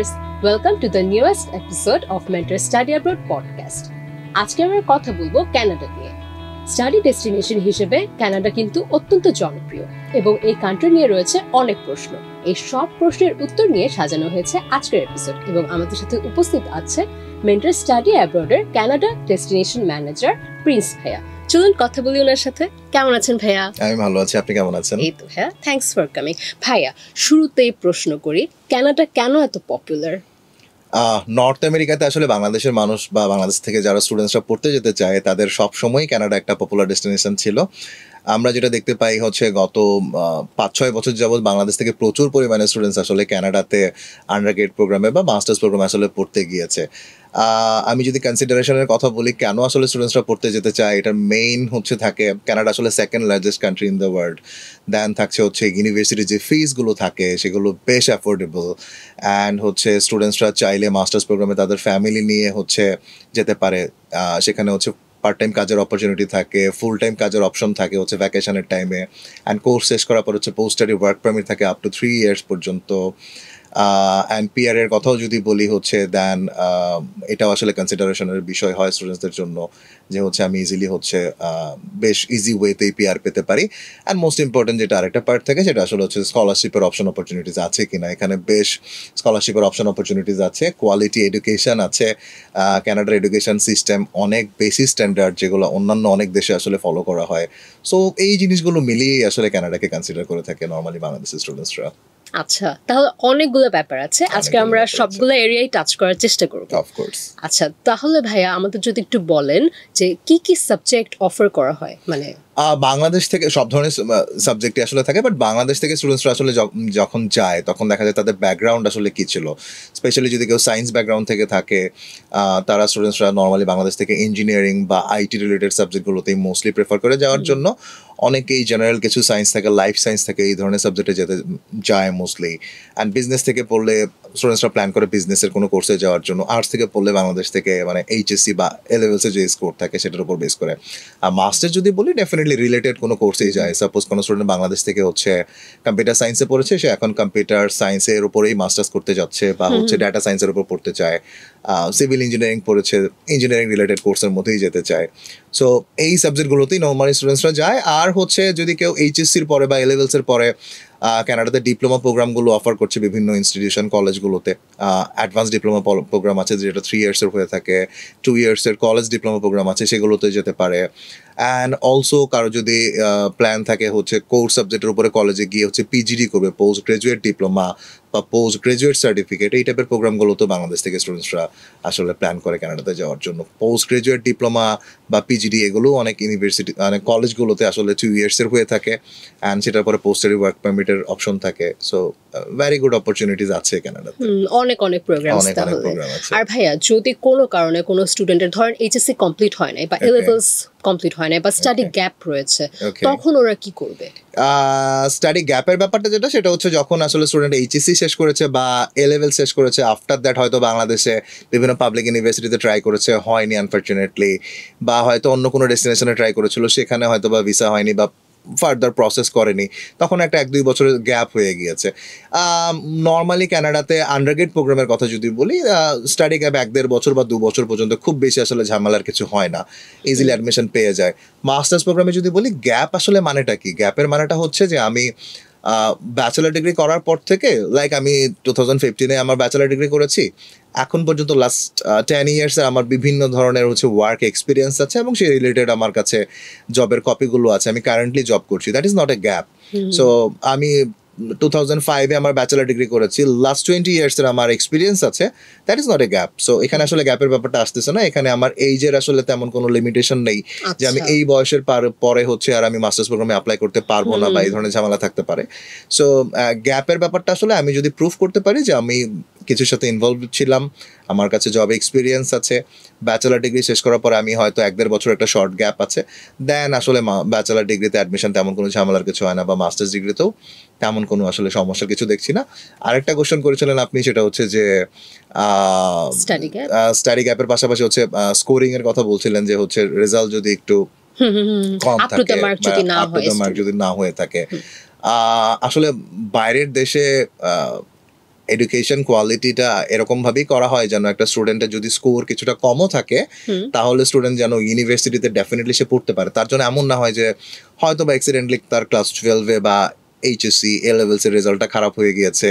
listeners, welcome to the newest episode of Mentor Study Abroad podcast. আজকে আমরা কথা বলবো কানাডা নিয়ে। স্টাডি ডেস্টিনেশন হিসেবে কানাডা কিন্তু অত্যন্ত জনপ্রিয় এবং এই কান্ট্রি নিয়ে রয়েছে অনেক প্রশ্ন। এই সব প্রশ্নের উত্তর নিয়ে সাজানো হয়েছে আজকের এপিসোড এবং আমাদের সাথে উপস্থিত আছে মেন্টর স্টাডি অ্যাব্রডের কানাডা ডেস্টিনেশন ম্যানেজার প্রিন্স ভাইয়া। চলুন কথা বলি ওনার সাথে। কেমন আছেন ভাইয়া? আমি ভালো আছি, আপনি কেমন আছেন? এই তো ভাইয়া, থ্যাঙ্কস ফর কামিং। ভাইয়া, শুরুতেই প্রশ্ন করি, কানাডা কেন এত পপুলার? নর্থ আমেরিকাতে আসলে বাংলাদেশের মানুষ বা বাংলাদেশ থেকে যারা স্টুডেন্টসরা পড়তে যেতে চায় তাদের সবসময় কানাডা একটা পপুলার ডেস্টিনেশন ছিল। আমরা যেটা দেখতে পাই হচ্ছে গত 5-6 বছর যাবৎ বাংলাদেশ থেকে প্রচুর পরিমাণে স্টুডেন্টস আসলে কানাডাতে আন্ডারগ্রেড প্রোগ্রামে বা মাস্টার্স প্রোগ্রামে আসলে পড়তে গিয়েছে। আমি যদি কনসিডারেশনের কথা বলি কেন আসলে স্টুডেন্টসরা পড়তে যেতে চায়, এটার মেইন হচ্ছে থাকে কানাডা আসলে second largest country in the world. Then থাকছে হচ্ছে ইউনিভার্সিটির যে ফিসগুলো থাকে সেগুলো বেশ অ্যাফোর্ডেবল, অ্যান্ড হচ্ছে স্টুডেন্টসরা চাইলে মাস্টার্স প্রোগ্রামে তাদের ফ্যামিলি নিয়ে হচ্ছে যেতে পারে। সেখানে হচ্ছে পার্ট টাইম কাজের অপরচুনিটি থাকে, ফুল টাইম কাজের অপশন থাকে হচ্ছে ভ্যাকেশনের টাইমে, অ্যান্ড কোর্স শেষ করার পর হচ্ছে পোস্ট স্টাডি ওয়ার্ক পারমিট থাকে আপ টু 3 ইয়ার্স পর্যন্ত। অ্যান্ড পিআর এর কথাও যদি বলি হচ্ছে দেন এটাও আসলে কনসিডারেশনের বিষয় হয় স্টুডেন্টসদের জন্য, যে হচ্ছে আমি ইজিলি হচ্ছে বেশ ইজি ওয়েতেই পিআর পেতে পারি। অ্যান্ড মোস্ট ইম্পর্টেন্ট যেটা আরেকটা পার্ট থাকে সেটা আসলে হচ্ছে স্কলারশিপের অপশন অপরচুনিটিস আছে কিনা। এখানে বেশ স্কলারশিপের অপশন অপরচুনিটিস আছে, কোয়ালিটি এডুকেশন আছে। কানাডার এডুকেশন সিস্টেম অনেক বেশি স্ট্যান্ডার্ড, যেগুলো অন্যান্য অনেক দেশে আসলে ফলো করা হয়। সো এই জিনিসগুলো মিলিয়েই আসলে কানাডাকে কনসিডার করে থাকে নর্মালি বাংলাদেশের স্টুডেন্টসরা। আচ্ছা, তাহলে অনেকগুলো ব্যাপার আছে, আজকে আমরা সবগুলো এরিয়াই টাচ করার চেষ্টা করব। অফকোর্স। আচ্ছা, তাহলে ভাইয়া আমাদের যদি একটু বলেন যে কি কি সাবজেক্ট অফার করা হয়, মানে বাংলাদেশ থেকে সব ধরনের সাবজেক্টই আসলে থাকে, বাট বাংলাদেশ থেকে স্টুডেন্টসরা আসলে যখন যায় তখন দেখা যায় তাদের ব্যাকগ্রাউন্ড আসলে কী ছিল। স্পেশালি যদি কেউ সায়েন্স ব্যাকগ্রাউন্ড থেকে থাকে, তারা স্টুডেন্টসরা নর্মালি বাংলাদেশ থেকে ইঞ্জিনিয়ারিং বা আইটি রিলেটেড সাবজেক্টগুলোতেই মোস্টলি প্রেফার করে যাওয়ার জন্য। অনেকেই জেনারেল কিছু সায়েন্স থাকে, লাইফ সায়েন্স থাকে, এই ধরনের সাবজেক্টে যেতে যায় মোস্টলি। অ্যান্ড বিজনেস থেকে পড়লে স্টুডেন্টসরা প্ল্যান করে বিজনেসের কোনো কোর্সে যাওয়ার জন্য। আর্টস থেকে পড়লে বাংলাদেশ থেকে মানে এইচএসসি বা এ-লেভেলসে যে স্কোর থাকে সেটার উপর বেস করে। আর মাস্টার্স যদি বলি ডেফিনেটলি রিলেটেড কোনো কোর্সেই যায়। সাপোজ কোনো স্টুডেন্ট বাংলাদেশ থেকে হচ্ছে কম্পিউটার সায়েন্সে পড়েছে, সে এখন কম্পিউটার সায়েন্সের উপরেই মাস্টার্স করতে যাচ্ছে, বা হচ্ছে ডাটা সায়েন্সের উপর পড়তে চায়, সিভিল ইঞ্জিনিয়ারিং পড়েছে, ইঞ্জিনিয়ারিং রিলেটেড কোর্সের মধ্যেই যেতে চায়। সো এই সাবজেক্টগুলোতেই নর্মালি স্টুডেন্টসরা যায়। আর হচ্ছে যদি কেউ এইচএসসির পরে বা এ-লেভেলসের পরে কানাডাতে ডিপ্লোমা প্রোগ্রামগুলো অফার করছে বিভিন্ন ইনস্টিটিউশন কলেজগুলোতে। অ্যাডভান্স ডিপ্লোমা প্রোগ্রাম আছে যেটা 3 ইয়ার্সের হয়ে থাকে, 2 ইয়ার্সের কলেজ ডিপ্লোমা প্রোগ্রাম আছে, সেগুলোতে যেতে পারে। অ্যান্ড অলসো কারো যদি প্ল্যান থাকে হচ্ছে কোর্স সাবজেক্টের উপরে কলেজে গিয়ে হচ্ছে পিজিডি করবে, পোস্ট গ্রাজুয়েট ডিপ্লোমা বা পোস্ট গ্রাজুয়েট সার্টিফিকেট, এই টাইপের প্রোগ্রামগুলো তো বাংলাদেশ থেকে স্টুডেন্টসরা আসলে প্ল্যান করে কানাডাতে যাওয়ার জন্য। পোস্ট গ্রাজুয়েট ডিপ্লোমা বা পিজিডি এগুলো অনেক ইউনিভার্সিটি মানে কলেজগুলোতে আসলে 2 ইয়ার্সের হয়ে থাকে, অ্যান্ড সেটার পরে পোস্ট স্টাডি ওয়ার্ক পারমিটের অপশন থাকে। সো ভেরি গুড অপরচুনিটিস আছে কানাডাতে, অনেক প্রোগ্রামস। তাহলে আর ভাইয়া যদি কোনো কারণে কোনো স্টুডেন্টের ধরেন এইচএসসি কমপ্লিট হয় নাই বা এ-লেভেলস কমপ্লিট হয় নাই বা স্টাডি গ্যাপ রয়েছে, তখন ওরা কি করবে? স্টাডি গ্যাপের ব্যাপারটা যেটা সেটা হচ্ছে যখন আসলে স্টুডেন্ট এইচএসসি শেষ করেছে বা এ-লেভেল শেষ করেছে, আফটার দ্যাট হয়তো বাংলাদেশে বিভিন্ন পাবলিক ইউনিভার্সিটিতে ট্রাই করেছে, হয়নি আনফর্চুনেটলি, বা হয়তো অন্য কোনো ডেস্টিনেশনে ট্রাই করেছিল, সেখানে হয়তো বা ভিসা হয়নি বা ফার্দার প্রসেস করেনি, তখন একটা 1-2 বছরের গ্যাপ হয়ে গিয়েছে। নর্মালি কানাডাতে আন্ডারগ্রেড প্রোগ্রামের কথা যদি বলি, স্টাডি গ্যাপ 1-1.5 বছর বা 2 বছর পর্যন্ত খুব বেশি আসলে ঝামেলার কিছু হয় না, ইজিলি অ্যাডমিশন পেয়ে যায়। মাস্টার্স প্রোগ্রামে যদি বলি গ্যাপ আসলে মানেটা কি, গ্যাপের মানেটা হচ্ছে যে আমি ব্যাচেলার ডিগ্রি করার পর থেকে, লাইক আমি 2015-এ আমার ব্যাচেলার ডিগ্রি করেছি, এখন পর্যন্ত লাস্ট 10 ইয়ার্সে আমার বিভিন্ন ধরনের হচ্ছে ওয়ার্ক এক্সপিরিয়েন্স আছে এবং সেই রিলেটেড আমার কাছে জবের কপিগুলো আছে, আমি কারেন্টলি জব করছি। That is not a gap. So আমি 2005-এ আমার ব্যাচেলার ডিগ্রি করেছি, লাস্ট 20 ইয়ার্সের আমার এক্সপিরিয়েন্স আছে, that is not a gap. So এখানে আসলে গ্যাপের ব্যাপারটা আসতেছে না, এখানে আমার এইজের আসলে তেমন কোনো লিমিটেশন নেই যে আমি এই বয়সের পরে হচ্ছে আর আমি মাস্টার্স প্রোগ্রামে অ্যাপ্লাই করতে পারবো না বা এই ধরনের ঝামেলা থাকতে পারে। সো গ্যাপের ব্যাপারটা আসলে আমি যদি প্রুফ করতে পারি যে আমি কিছুর সাথে ইনভলভ ছিলাম, আমার কাছে জব এক্সপিরিয়েন্স আছে, ব্যাচেলার ডিগ্রি শেষ করার পরে আমি হয়তো 1-1.5 বছর একটা শর্ট গ্যাপ আছে, দেন আসলে ব্যাচেলার ডিগ্রিতে অ্যাডমিশন তেমন কোনো ঝামেলার কিছু হয় না, বা মাস্টার্স ডিগ্রিতেও তেমন কোনো আসলে সমস্যার কিছু দেখছি না। আরেকটা কোশ্চেন করেছিলেন আপনি, সেটা হচ্ছে যে স্টাডি গ্যাপের পাশাপাশি হচ্ছে স্কোরিং এর কথা বলছিলেন, যে হচ্ছে রেজাল্ট যদি একটু কম থাকে, মার্ক যদি না হয়ে থাকে। আসলে বাইরের দেশে এডুকেশন কোয়ালিটিটা এরকম ভাবেই করা হয় যেন একটা স্টুডেন্টের যদি স্কোর কিছুটা কমও থাকে তাহলে স্টুডেন্ট যেন ইউনিভার্সিটিতে ডেফিনেটলি সে পড়তে পারে। তার জন্য এমন না হয় যে হয়তো বা অ্যাক্সিডেন্টলি তার ক্লাস 12-এ বা এইচএসসি এ লেভেলস এর রেজাল্টটা খারাপ হয়ে গিয়েছে,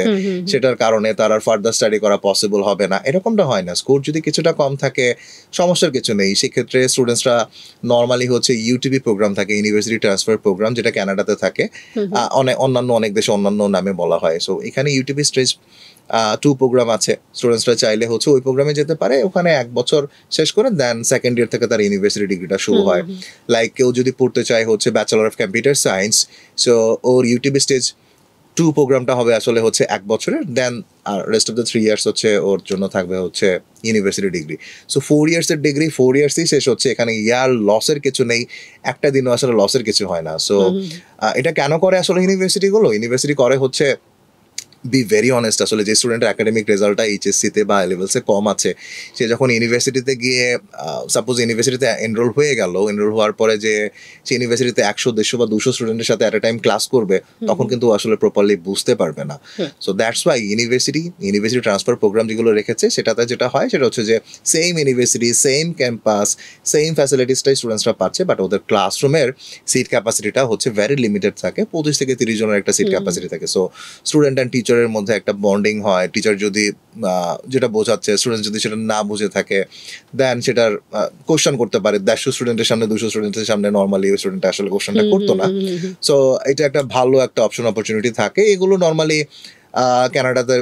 সেটার কারণে তার আর ফার্দার স্টাডি করা পসিবল হবে না, এরকমটা হয় না। স্কোর যদি কিছুটা কম থাকে সমস্যার কিছু নেই, সেক্ষেত্রে স্টুডেন্টসরা নর্মালি হচ্ছে ইউটিবি প্রোগ্রাম থাকে, ইউনিভার্সিটি ট্রান্সফার প্রোগ্রাম, যেটা কানাডাতে থাকে, অনেক দেশে অন্যান্য নামে বলা হয়। সো এখানে ইউটিবি স্টেজ 2 প্রোগ্রাম আছে, স্টুডেন্টসরা চাইলে হচ্ছে ওই প্রোগ্রামে যেতে পারে, ওখানে 1 বছর শেষ করে দেন সেকেন্ড ইয়ার থেকে তার ইউনিভার্সিটি ডিগ্রিটা শুরু হয়। লাইক কেউ যদি পড়তে চায় হচ্ছে bachelor of computer science, so ওর ইউটিবি স্টেজ 2 প্রোগ্রামটা হবে আসলে হচ্ছে 1 বছরের, দেন আর রেস্ট অফ দ্য 3 ইয়ার্স হচ্ছে ওর জন্য থাকবে হচ্ছে ইউনিভার্সিটি ডিগ্রি। সো 4 ইয়ার্সের ডিগ্রি 4 ইয়ার্সই শেষ হচ্ছে, এখানে ইয়ার লসের কিছু নেই, একটা দিনও আসলে লসের কিছু হয় না। সো এটা কেন করে আসলে ইউনিভার্সিটি করে হচ্ছে, বি ভেরি অনেস্ট, আসলে যে স্টুডেন্টের একাডেমিক রেজাল্টটা এইচএসসিতে বা লেভেলসে কম আছে, সে যখন ইউনিভার্সিটিতে গিয়ে সাপোজ ইউনিভার্সিটিতে এনরোল হওয়ার পরে যে সে ইউনিভার্সিটিতে 100, 150 বা 200 স্টুডেন্টের সাথে অ্যাট এ টাইম ক্লাস করবে, তখন কিন্তু আসলে প্রপারলি বুঝতে পারবে না। So that's why university transfer program যেগুলো রেখেছে, সেটাতে যেটা হয় সেটা হচ্ছে যে same university, same campus, same ফ্যাসিলিটিসটাই স্টুডেন্টসরা পাচ্ছে, বাট ওদের ক্লাসরুমের সিট ক্যাপাসিটিটা হচ্ছে ভেরি লিমিটেড থাকে, 25 থেকে 30 জনের একটা সিট ক্যাপাসিটি থাকে। সো স্টুডেন্ট অ্যান্ড টিচারের মধ্যে একটা বন্ডিং হয়। টিচার যদি যেটা বোঝাচ্ছে, স্টুডেন্ট যদি সেটা না বুঝে থাকে, দেন সেটার কোশ্চেন করতে পারে। 150 স্টুডেন্টের সামনে, 200 স্টুডেন্টের সামনে নর্মালি ওই স্টুডেন্ট আসলে কোশ্চেনটা করতো না। সো এটা একটা ভালো একটা অপরচুনিটি থাকে। এগুলো নর্মালি কানাডাতে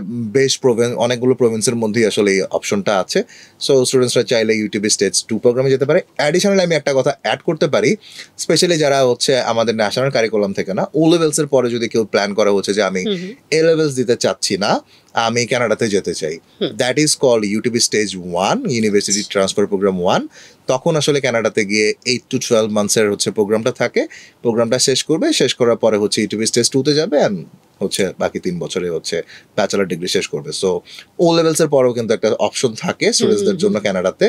অনেকগুলো প্রভিন্সের মধ্যেই আসলে এই অপশনটা আছে। সো স্টুডেন্টসরা চাইলে ইউটিউবে স্টেজ 2 প্রোগ্রামে যেতে পারে। অ্যাডিশনালি আমি একটা কথা অ্যাড করতে পারি, স্পেশালি যারা হচ্ছে আমাদের ন্যাশনাল কারিকুলাম থেকে না, ও লেভেলসের পরে যদি কেউ প্ল্যান করা হচ্ছে যে আমি এ লেভেলস দিতে চাচ্ছি না, আমি কানাডাতে যেতে চাই, that is called UTP stage 1, university transfer program 1। তখন আসলে কানাডাতে গিয়ে 8 to 12 মান্থসের হচ্ছে প্রোগ্রামটা থাকে, প্রোগ্রামটা শেষ করার পরে হচ্ছে ইউটিউবি স্টেজ 2-তে যাবে, অ্যান্ড হচ্ছে বাকি 3 বছরে হচ্ছে ব্যাচেলার ডিগ্রি শেষ করবে। সো ও লেভেলসের পরেও কিন্তু একটা অপশন থাকে স্টুডেন্টসদের জন্য কানাডাতে,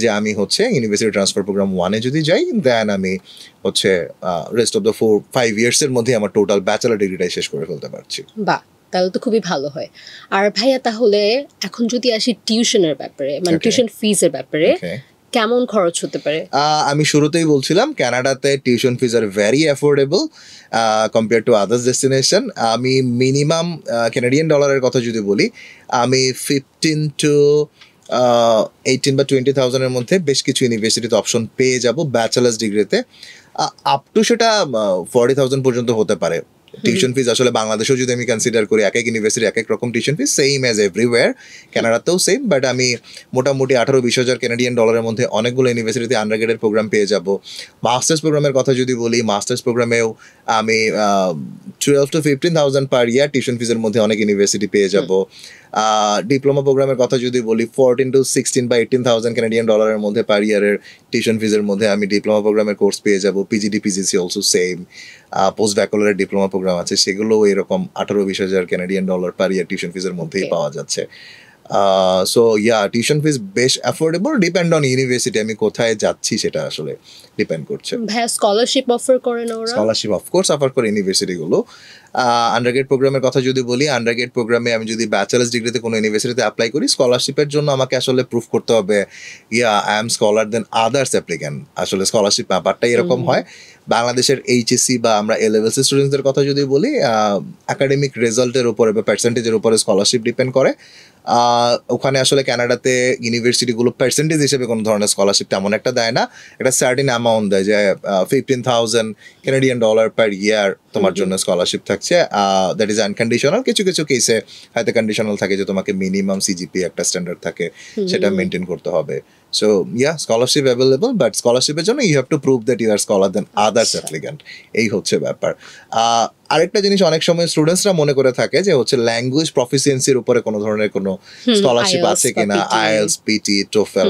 যে আমি হচ্ছে ইউনিভার্সিটি ট্রান্সফার প্রোগ্রাম 1-এ যদি যাই, দেন আমি হচ্ছে রেস্ট অফ দ্য 4-5 ইয়ার্সের মধ্যে আমার টোটাল ব্যাচেলার ডিগ্রিটাই শেষ করে ফেলতে পারছি। বাহ, তাহলে তো খুবই ভালো হয়। আর ভাইয়া, তাহলে এখন যদি আসি টিউশনের ব্যাপারে, মানে টিউশন ফিজের ব্যাপারে, কেমন খরচ হতে পারে? আমি শুরুতেই বলছিলাম কানাডাতে tuition fees are very affordable compare to others destination. আমি মিনিমাম কানাডিয়ান ডলারের কথা যদি বলি, আমি 15 to 18 বা 20,000-এর মধ্যে বেশ কিছু ইউনিভার্সিটিতে অপশন পেয়ে যাব ব্যাচেলার্স ডিগ্রিতে। আপ টু সেটা 40,000 পর্যন্ত হতে পারে। টিউশন ফিজ আসলে বাংলাদেশেও যদি আমি কনসিডার করি, এক এক ইউনিভার্সিটি এক এক রকম tuition fees, same as everywhere, কানাডাতেও সেম। বাট আমি মোটামুটি 18-20 হাজার কানাডিয়ান ডলারের মধ্যে অনেকগুলো ইউনিভার্সিটিতে আন্ডারগ্রেডের প্রোগ্রাম পেয়ে যাব। মাস্টার্স প্রোগ্রামের কথা যদি বলি, মাস্টার্স প্রোগ্রামেও আমি 12 to 15,000 পার ইয়ার টিউশন ফিজের মধ্যে অনেক ইউনিভার্সিটি পেয়ে যাব। ডিপ্লোমা প্রোগ্রামের কথা যদি বলি, 14 to 16 বা 18,000 কানাডিয়ান ডলারের মধ্যে পার ইয়ারের টিউশন ফিজের মধ্যে আমি ডিপ্লোমা প্রোগ্রামের কোর্স পেয়ে যাব। PGD PGC also same. Post ব্যাকলারের ডিপ্লোমা প্রোগ্রাম আছে, সেগুলোও এরকম 18-20 হাজার Canadian dollar per year tuition ফিজের মধ্যেই পাওয়া যাচ্ছে। সো টিউশন ফিজ বেশ অ্যাফোর্ডেবল, ডিপেন্ড অন ইউনিভার্সিটি, আমি কোথায় যাচ্ছি সেটা আসলে ডিপেন্ড করছে। ভাইয়া, স্কলারশিপ অফার করে না ওরা? স্কলারশিপ অফকোর্স অফার করে ইউনিভার্সিটিগুলো। আন্ডারগ্রেড প্রোগ্রামের কথা যদি বলি, আন্ডারগ্রেড প্রোগ্রামে আমি যদি ব্যাচেলার্স ডিগ্রিতে কোনো ইউনিভার্সিটিতে অ্যাপ্লাই করি, স্কলারশিপের জন্য আমাকে আসলে প্রুফ করতে হবে I am scholar than others applicant. আসলে স্কলারশিপ ব্যাপারটাই এরকম হয়। বাংলাদেশের এইচএসসি বা আমরা এ লেভেলস স্টুডেন্টসদের কথা যদি বলি, একাডেমিক রেজাল্টের উপরে বা পার্সেন্টেজের উপরে স্কলারশিপ ডিপেন্ড করে। ওখানে আসলে কানাডাতে ইউনিভার্সিটিগুলো পার্সেন্টেজ হিসেবে কোনো ধরনের স্কলারশিপ তেমন একটা দেয় না, একটা সার্টেন অ্যামাউন্ট দেয়, যে 15,000 কানাডিয়ান ডলার পার ইয়ার তোমার জন্য স্কলারশিপ থাকছে। That is unconditional. কিছু কিছু কেসে হয়তো কন্ডিশনাল থাকে, যে তোমাকে মিনিমাম সিজিপি একটা স্ট্যান্ডার্ড থাকে, সেটা মেনটেন করতে হবে। সো স্কলারশিপ অ্যাভেলেবল, বাট স্কলারশিপের জন্য you have to prove that you are scholar than others applicant. এই হচ্ছে ব্যাপার। আরেকটা জিনিস অনেক সময় স্টুডেন্টসরা মনে করে থাকে যে হচ্ছে ল্যাঙ্গুয়েজ প্রফিসিয়েন্সির উপরে কোনো ধরনের কোনো স্কলারশিপ আছে কিনা, আইএলস, পিটি, টোফেল।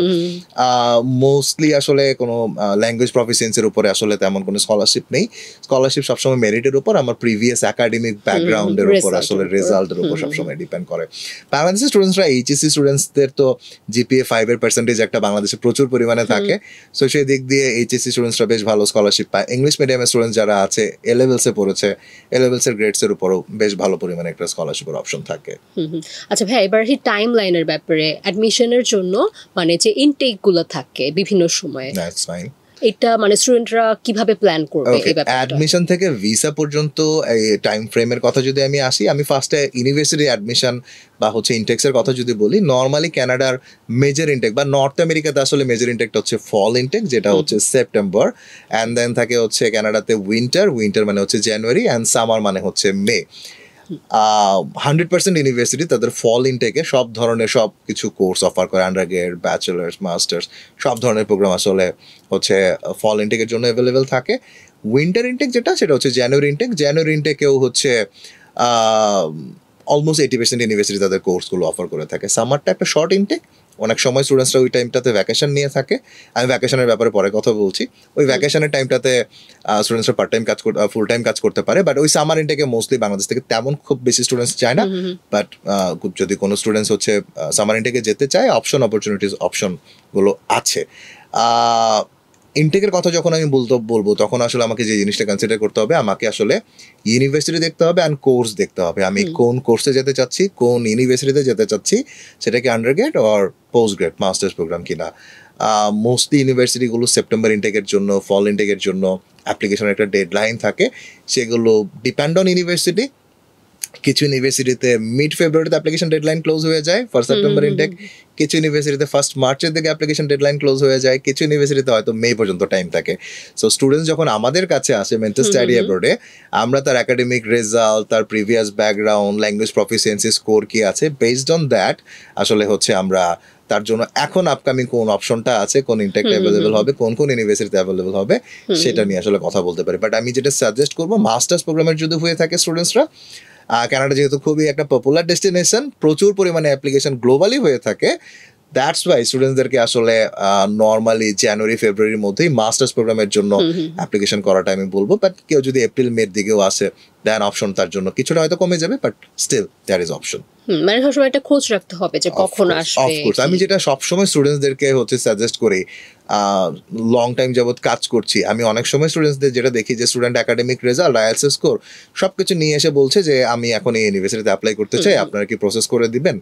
মোস্টলি আসলে কোনো ল্যাঙ্গুয়েজ প্রফিসিয়েন্সির উপরে আসলে তেমন কোনো স্কলারশিপ নেই। স্কলারশিপ সবসময় মেরিটের উপর, আমার প্রিভিয়াস একাডেমিক ব্যাকগ্রাউন্ডের উপর, আসলে রেজাল্টের উপর সবসময় ডিপেন্ড করে। বাংলাদেশের স্টুডেন্টসরা, এইচএসসি স্টুডেন্টসদের তো জিপিএ 5-এর পার্সেন্টেজ একটা বাংলাদেশে প্রচুর পরিমাণে থাকে। সো সেই দিক দিয়ে এইচএসসি স্টুডেন্টসরা বেশ ভালো স্কলারশিপ পায়। ইংলিশ মিডিয়ামের স্টুডেন্টস যারা আছে এ লেভেলসে পড়েছে, এ লেভেলসের গ্রেডসের উপরও বেশ ভালো পরিমাণে একটা স্কলারশিপের অপশন থাকে। আচ্ছা ভাই, এবার টাইম লাইনের ব্যাপারে অ্যাডমিশনের জন্য মানে যে ইনটেক গুলো থাকে বিভিন্ন সময়ে, দ্যাটস ফাইন। এটা মানে স্টুডেন্টরা কিভাবে প্ল্যান করবে এই ব্যাপারটা? অ্যাডমিশন থেকে ভিসা পর্যন্ত এই টাইম ফ্রেমের কথা যদি আমি আসি, আমি ফার্স্টে ইউনিভার্সিটি অ্যাডমিশন বা হচ্ছে ইনটেক্সের কথা যদি বলি, নর্মালি কানাডার মেজর ইনটেক বা নর্থ আমেরিকাতে আসলে মেজর ইনটেকটা হচ্ছে ফল ইনটেক, যেটা হচ্ছে সেপ্টেম্বর, অ্যান্ড দেন থাকে হচ্ছে কানাডাতে উইন্টার মানে হচ্ছে জানুয়ারি, অ্যান্ড সামার মানে হচ্ছে মে। 100% ইউনিভার্সিটি তাদের ফল ইনটেকে সব ধরনের সব কিছু কোর্স অফার করে, আন্ডারগ্রেড, ব্যাচেলার্স, মাস্টার্স, সব ধরনের প্রোগ্রাম আসলে হচ্ছে ফল ইনটেকের জন্য অ্যাভেলেবেল থাকে। উইন্টার ইনটেক সেটা হচ্ছে জানুয়ারি ইনটেকেও হচ্ছে অলমোস্ট 80% ইউনিভার্সিটি তাদের কোর্সগুলো অফার করে থাকে। সামারটা একটা শর্ট ইনটেক, অনেক সময় স্টুডেন্টসরা ওই টাইমটাতে ভ্যাকেশন নিয়ে থাকে। আমি ভ্যাকেশনের ব্যাপারে পরে কথা বলছি। ওই ভ্যাকেশনের টাইমটাতে স্টুডেন্টসরা পার্ট টাইম কাজ করতে, ফুল টাইম কাজ করতে পারে। বাট ওই সামার ইনটেকে মোস্টলি বাংলাদেশ থেকে তেমন খুব বেশি স্টুডেন্টস যায় না। বাট যদি কোনো স্টুডেন্টস হচ্ছে সামার ইনটেকে যেতে চায়, অপশনগুলো আছে। ইনটেকের কথা যখন আমি বলবো তখন আসলে আমাকে যে জিনিসটা কনসিডার করতে হবে, আমাকে আসলে ইউনিভার্সিটি দেখতে হবে অ্যান্ড কোর্স দেখতে হবে। আমি কোন কোর্সে যেতে চাচ্ছি, কোন ইউনিভার্সিটিতে যেতে চাচ্ছি, সেটা কি undergrad or post grad masters programme কিনা। মোস্টলি ইউনিভার্সিটিগুলো সেপ্টেম্বর ইনটেকের জন্য, ফল ইনটেকের জন্য অ্যাপ্লিকেশনের একটা ডেডলাইন থাকে। সেগুলো ডিপেন্ড অন ইউনিভার্সিটি। কিছু ইউনিভার্সিটিতে মিড ফেব্রুয়ারিতে অ্যাপ্লিকেশন ডেডলাইন ক্লোজ হয়ে যায় ফর সেপ্টেম্বর ইনটেক, কিছু ইউনিভার্সিটিতে ফার্স্ট মার্চের দিকে অ্যাপ্লিকেশন ডেডলাইন ক্লোজ হয়ে যায়, কিছু ইউনিভার্সিটিতে হয়তো মে পর্যন্ত টাইম থাকে। সো স্টুডেন্টস যখন আমাদের কাছে আসে মেন্টাল স্টাডি অ্যাব্রোডে, আমরা তার একাডেমিক রেজাল্ট, তার previous background, language proficiency score কি আছে, বেসড অন দ্যাট আসলে হচ্ছে আমরা তার জন্য এখন আপকামিং কোন অপশনটা আছে, কোন ইনটেক অ্যাভেলেবল হবে, কোন ইউনিভার্সিটিতে অ্যাভেলেবল হবে, সেটা নিয়ে আসলে কথা বলতে পারি। বাট আমি যেটা সাজেস্ট করবো, মাস্টার্স প্রোগ্রামের যদি হয়ে থাকে স্টুডেন্টসরা, কানাডা যেহেতু খুবই একটা পপুলার ডেস্টিনেশন, প্রচুর পরিমাণে অ্যাপ্লিকেশন গ্লোবালি হয়ে থাকে, দ্যাটস ওয়াই স্টুডেন্টসদেরকে আসলে নর্মালি জানুয়ারি ফেব্রুয়ারির মধ্যেই মাস্টার্স প্রোগ্রামের জন্য অ্যাপ্লিকেশন করাটা আমি বলবো। বাট কেউ যদি এপ্রিল মের দিকেও আসে, দেন অপশন তার জন্য কিছুটা হয়তো কমে যাবে, but still there is option. মানে সবসময় একটা খোঁজ রাখতে হবে যে কখন আসবে। অফকোর্স আমি যেটা সবসময় স্টুডেন্টসদেরকে হচ্ছে সাজেস্ট করি, লং টাইম যাবত কাজ করছি, আমি অনেক সময় স্টুডেন্টসদের যেটা দেখি যে student academic result, IELTS score সব কিছু নিয়ে এসে বলছে যে আমি এখন এই ইউনিভার্সিটিতে অ্যাপ্লাই করতে চাই, আপনারা কি প্রসেস করে দিবেন?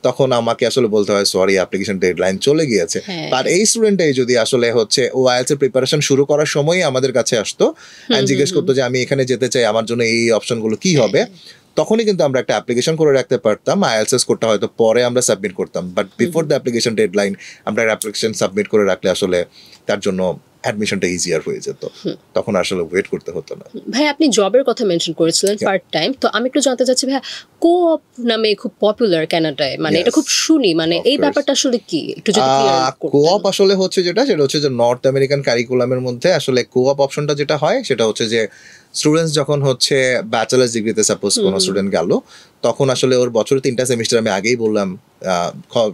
তখন আমাকে আসলে বলতে হয় সরি, অ্যাপ্লিকেশন ডেডলাইন চলে গিয়েছে। আর এই স্টুডেন্টটাই যদি আসলে হচ্ছে ও আইএলটিএস এর প্রিপারেশন শুরু করার সময়ই আমাদের কাছে আসতো অ্যান্ড জিজ্ঞেস করতো যে আমি এখানে যেতে চাই, আমার জন্য এই অপশনগুলো কি হবে, তখনই কিন্তু আমরা একটা অ্যাপ্লিকেশন করে রাখতে পারতাম। আইএলটিএস স্কোরটা হয়তো পরে আমরা সাবমিট করতাম, but before the application deadline আমরা অ্যাপ্লিকেশন সাবমিট করে রাখলে আসলে তার জন্য অ্যাডমিশনটা ইজিয়ার হয়ে যেত, তখন আসলে ওয়েট করতে হতো না। ভাই আপনি জবের কথা মেনশন করেছিলেন পার্ট টাইম, তো আমি একটু জানতে চাচ্ছি ভাই, কোঅপ নামে খুব পপুলার কানাডায়, মানে এটা খুব শুনি, মানে এই ব্যাপারটা আসলে কি একটু যদি ক্লিয়ার করতেন। কোঅপ আসলে হচ্ছে সেটা হচ্ছে যে নর্থ আমেরিকান কারিকুলামের মধ্যে আসলে কোঅপ অপশনটা যেটা হয় সেটা হচ্ছে যে স্টুডেন্টস যখন হচ্ছে ব্যাচেলার্স ডিগ্রিতে সাপোজ কোনো স্টুডেন্ট গেল, তখন আসলে ওর বছরে 3টা সেমিস্টার, আমি আগেই বললাম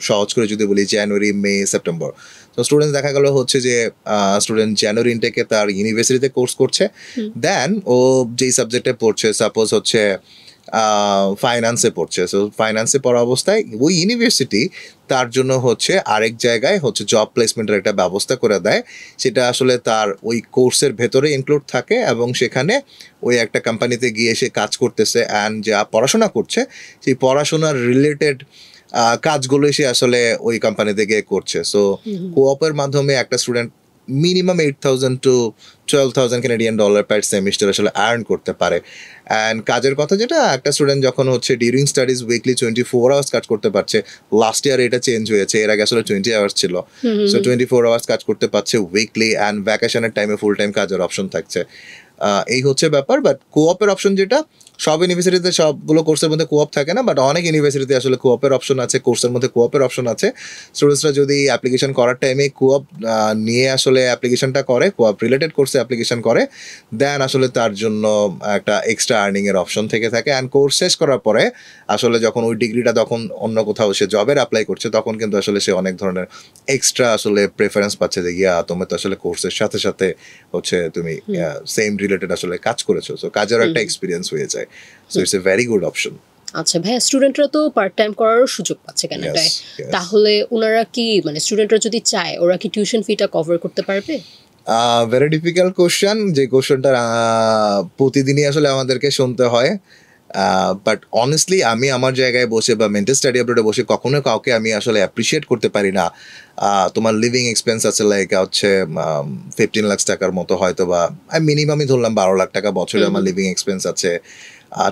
সহজ করে যদি বলি জানুয়ারি, মে, সেপ্টেম্বর। তো স্টুডেন্টস দেখা গেল হচ্ছে যে স্টুডেন্ট জানুয়ারি ইনটেকে তার ইউনিভার্সিটিতে কোর্স করছে, দেন ও যেই সাবজেক্টে পড়ছে, সাপোজ হচ্ছে ফাইন্যান্সে পড়ছে, সো ফাইন্যান্সে পড়া অবস্থায় ওই ইউনিভার্সিটি তার জন্য হচ্ছে আরেক জায়গায় হচ্ছে জব প্লেসমেন্টের একটা ব্যবস্থা করে দেয়। সেটা আসলে তার ওই কোর্সের ভেতরে ইনক্লুড থাকে এবং সেখানে ওই একটা কোম্পানিতে গিয়ে সে কাজ করতেছে, অ্যান্ড যা পড়াশোনা করছে সেই পড়াশোনার রিলেটেড কাজগুলোই সে আসলে ওই কোম্পানিতে গিয়ে করছে। সো কোঅপের মাধ্যমে একটা student minimum 8,000 to 12,000 Canadian dollar per semester আসলে আর্ন করতে পারে। অ্যান্ড কাজের কথা যেটা, একটা স্টুডেন্ট যখন হচ্ছে ডিউরিং স্টাডিজ উইকলি 24 আওয়ার্স কাজ করতে পারছে, লাস্ট ইয়ার এটা চেঞ্জ হয়েছে, এর আগে আসলে 20 আওয়ার্স ছিল, সো 24 আওয়ার্স কাজ করতে পারছে উইকলি, অ্যান্ড ভ্যাকেশনের টাইমে ফুল টাইম কাজের অপশন থাকছে। এই হচ্ছে ব্যাপার। বাট কোঅপের অপশন যেটা, সব ইউনিভার্সিটিতে সবগুলো কোর্সের মধ্যে কোঅপ থাকে না, বাট অনেক ইউনিভার্সিটিতে আসলে কোঅপের অপশন আছে, কোর্সের মধ্যে কোঅপের অপশন আছে। স্টুডেন্টসরা যদি অ্যাপ্লিকেশন করার টাইমে কোঅপ নিয়ে আসলে অ্যাপ্লিকেশনটা করে, কোঅপ রিলেটেড কোর্সে অ্যাপ্লিকেশন করে, দেন আসলে তার জন্য একটা এক্সট্রা আর্নিংয়ের অপশন থেকে থাকে। অ্যান্ড কোর্স শেষ করার পরে আসলে যখন ওই ডিগ্রিটা তখন অন্য কোথাও সে জবের অ্যাপ্লাই করছে, তখন কিন্তু আসলে সে অনেক ধরনের এক্সট্রা আসলে প্রেফারেন্স পাচ্ছে যে তুমি তো আসলে কোর্সের সাথে সাথে হচ্ছে তুমি সেম রিলেটেড আসলে কাজ করেছো, সো কাজের একটা এক্সপিরিয়েন্স হয়ে যায়। So it's a very good option. আচ্ছা ভাইয়া, স্টুডেন্টরা তো পার্ট টাইম করারও সুযোগ পাচ্ছে কানাডায়, yes. তাহলে ওনারা কি মানে স্টুডেন্টরা যদি চায় ওরা কি টিউশন ফিটা কভার করতে পারবে? ভেরি ডিফিকাল্ট কোশ্চেন, যে কোশ্চেনটা প্রতিদিনই আসলে আমাদেরকে শুনতে হয়। বাট অনেস্টলি আমি আমার জায়গায় বসে বা মেন্টাল স্টাডি অ্যাব্রোডে বসে কখনো কাউকে আমি আসলে অ্যাপ্রিসিয়েট করতে পারি না। তোমার লিভিং এক্সপেন্স আছে লাইক হচ্ছে 15 লাখ টাকার মতো, হয়তো বা মিনিমামই ধরলাম 12 লাখ টাকা বছরে আমার লিভিং এক্সপেন্স আছে।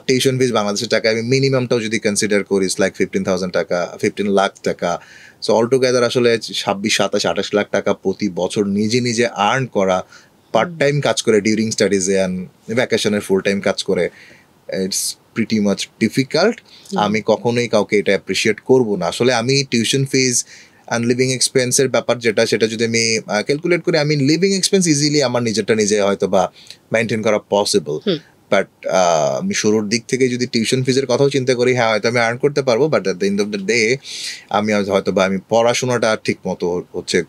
টিউশন ফিস বাংলাদেশের টাকা আমি মিনিমামটাও যদি কনসিডার করি লাইক 15,000 টাকা, 15 লাখ টাকা। সো অল টুগেদার আসলে 26, 27, 28 লাখ টাকা প্রতি বছর নিজে নিজে আর্ন করা, পার্ট টাইম কাজ করে ডিউরিং স্টাডিজে অ্যান্ড ভ্যাকেশনের ফুল টাইম কাজ করে, ইটস প্রিটি মাচ ডিফিকাল্ট। আমি কখনোই কাউকে এটা অ্যাপ্রিসিয়েট করবো না। আসলে আমি টিউশন ফিজ অ্যান্ড লিভিং এক্সপেন্সের ব্যাপার যেটা, সেটা যদি আমি ক্যালকুলেট করি, আমি লিভিং এক্সপেন্স ইজিলি আমার নিজেরটা নিজে হয়তো বা মেনটেন করা পসিবল। বাট আমি শুরুর দিক থেকে যদি টিউশন ফিজের কথাও চিন্তা করি, হ্যাঁ হয়তো আমি আর্ন করতে পারবো, but at the end of the day আমি হয়তো বা আমি পড়াশোনাটা ঠিক মতো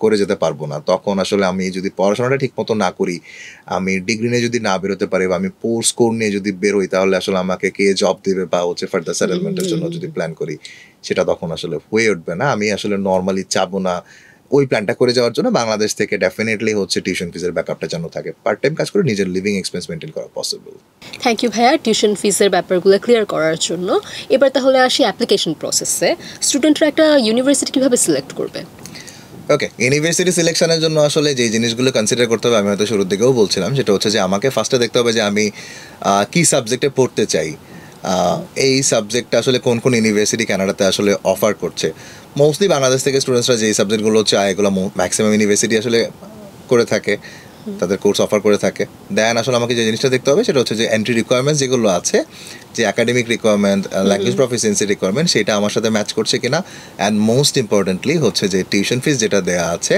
করে যেতে পারবো না। তখন আসলে আমি যদি পড়াশোনাটা ঠিক মতো না করি, আমি ডিগ্রি নিয়ে যদি না বেরোতে পারি বা আমি পোস্ট কোর নিয়ে যদি বেরোই, তাহলে আসলে আমাকে কে জব দেবে বা ফার্দার সেটেলমেন্টের জন্য যদি প্ল্যান করি, সেটা তখন আসলে হয়ে উঠবে না। আমি আসলে নর্মালি চাবো না ওই প্ল্যানটা করে যাওয়ার জন্য। বাংলাদেশ থেকে ডেফিনেটলি টিউশন ফিজের ব্যাকআপটা যেন থাকে, পার্ট টাইম কাজ করে নিজের লিভিং এক্সপেন্স মেনটেন করা পসিবল। থ্যাংক ইউ ভাইয়া টিউশন ফিসের ব্যাপারগুলো ক্লিয়ার করার জন্য। এবার তাহলে আসি অ্যাপ্লিকেশন প্রসেসে। স্টুডেন্টরা একটা ইউনিভার্সিটি কিভাবে সিলেক্ট করবে? ওকে, ইউনিভার্সিটি সিলেকশনের জন্য আসলে যে জিনিসগুলো কনসিডার করতে হবে, আমি হয়তো শুরুর দিকেও বলছিলাম, সেটা হচ্ছে যে আমাকে ফার্স্টে দেখতে হবে যে আমি কী সাবজেক্টে পড়তে চাই। এই সাবজেক্টটা আসলে কোন কোন ইউনিভার্সিটি কানাডাতে আসলে অফার করছে। মোস্টলি বাংলাদেশ থেকে স্টুডেন্টসরা যেই সাবজেক্টগুলো চায় এগুলো ম্যাক্সিমাম ইউনিভার্সিটি আসলে করে থাকে, তাদের কোর্স অফার করে থাকে। দেন আসলে আমাকে যে জিনিসটা দেখতে হবে সেটা হচ্ছে যে এন্ট্রি রিকোয়ারমেন্টস যেগুলো আছে, যে academic requirement, language proficiency requirement, সেটা আমার সাথে ম্যাচ করছে কিনা। অ্যান্ড মোস্ট ইম্পর্টেন্টলি হচ্ছে যে টিউশন ফিস যেটা দেওয়া আছে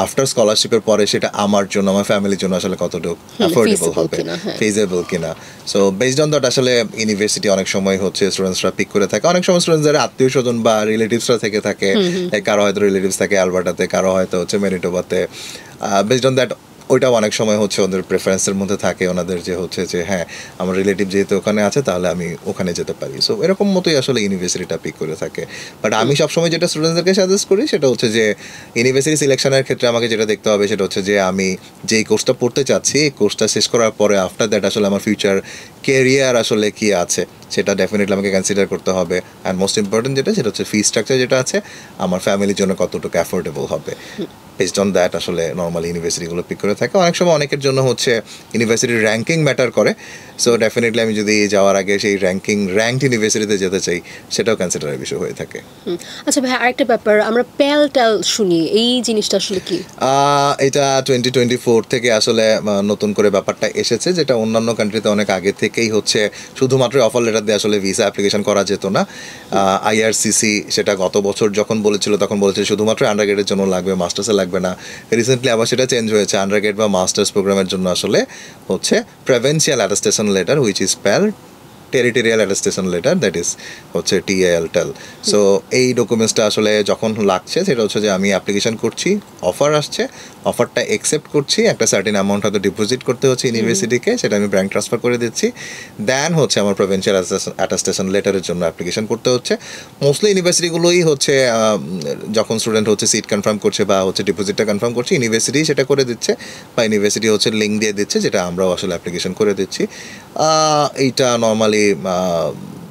আফটার স্কলারশিপের পরে, সেটা আমার জন্য, আমার ফ্যামিলির জন্য আসলে কতটুকু অ্যাফোর্ডেবল হবে, ফিজেবল কিনা। সো বেসড অন দ্যাট আসলে ইউনিভার্সিটি অনেক সময় স্টুডেন্টসরা পিক করে থাকে। অনেক সময় স্টুডেন্টস যারা আত্মীয় স্বজন বা রিলেটিভসরা থেকে থাকে, কারো হয়তো রিলেটিভস থাকে আলবার্টাতে, কারো হয়তো ম্যানিটোবাতে। বেসড অন দ্যাট ওইটাও অনেক সময় ওদের প্রেফারেন্সের মধ্যে থাকে, ওনাদের যে হ্যাঁ আমার রিলেটিভ যেহেতু ওখানে আছে তাহলে আমি ওখানে যেতে পারি। সো এরকম মতোই আসলে ইউনিভার্সিটিটা পিক করে থাকে। বাট আমি সবসময় যেটা স্টুডেন্টদেরকে সাজেস্ট করি সেটা হচ্ছে যে ইউনিভার্সিটি সিলেকশনের ক্ষেত্রে আমাকে যেটা দেখতে হবে সেটা হচ্ছে যে আমি যেই কোর্সটা পড়তে চাচ্ছি, এই কোর্সটা শেষ করার পরে আফটার দ্যাট আসলে আমার ফিউচার কেরিয়ার আসলে কী আছে সেটা ডেফিনেটলি আমাকে কনসিডার করতে হবে। অ্যান্ড মোস্ট ইম্পর্টেন্ট যেটা, সেটা হচ্ছে ফি স্ট্রাকচার যেটা আছে আমার ফ্যামিলির জন্য কতটুকু অ্যাফোর্ডেবল হবে। বেসড অন দ্যাট আসলে নর্মাল ইউনিভার্সিটিগুলো পিক করে থাকে। অনেক সময় অনেকের জন্য ইউনিভার্সিটির র্যাঙ্কিং ম্যাটার করে। সো ডেফিনেটলি আমি যদি যাওয়ার আগে সেই র্যাঙ্কড ইউনিভার্সিটিতে যেতে চাই, সেটাও কনসিডারের বিষয় হয়ে থাকে। আচ্ছা ভাই, আরেকটা ব্যাপার, আমরা প্যাল ট্যাল শুনি, এই জিনিসটা আসলে কি? এটা 2024 থেকে আসলে নতুন করে ব্যাপারটা এসেছে, যেটা অন্যান্য কান্ট্রিতে অনেক আগে থেকেই শুধুমাত্র অফার লেটার দিয়ে আসলে ভিসা অ্যাপ্লিকেশন করা যেত না। আইআরসিসি সেটা গত বছর যখন বলেছিল তখন বলেছিল শুধুমাত্র আন্ডারগ্রেডের জন্য লাগবে, মাস্টার্সে লাগবে না। রিসেন্টলি আবার সেটা চেঞ্জ হয়েছে, আন্ডারগ্রেড বা মাস্টার্স প্রোগ্রামের জন্য আসলে provincial attestation letter which is Pal, territorial attestation letter, that is TAL। So এই ডকুমেন্টসটা আসলে যখন লাগছে সেটা হচ্ছে যে আমি অ্যাপ্লিকেশন করছি, অফার আসছে, অফারটা অ্যাকসেপ্ট করছি, একটা সার্টেন অ্যামাউন্ট হয়তো ডিপোজিট করতে হচ্ছে ইউনিভার্সিটিকে, সেটা আমি ব্যাঙ্ক ট্রান্সফার করে দিচ্ছি। দেন আমার প্রভিন্সিয়াল অ্যাটাস্টেশন লেটারের জন্য অ্যাপ্লিকেশন করতে হচ্ছে। মোস্টলি ইউনিভার্সিটিগুলোই যখন স্টুডেন্ট সিট কনফার্ম করছে বা ডিপোজিটটা কনফার্ম করছে, ইউনিভার্সিটি সেটা করে দিচ্ছে বা ইউনিভার্সিটি লিঙ্ক দিয়ে দিচ্ছে, যেটা আমরাও আসলে অ্যাপ্লিকেশন করে দিচ্ছি। এইটা নর্মালি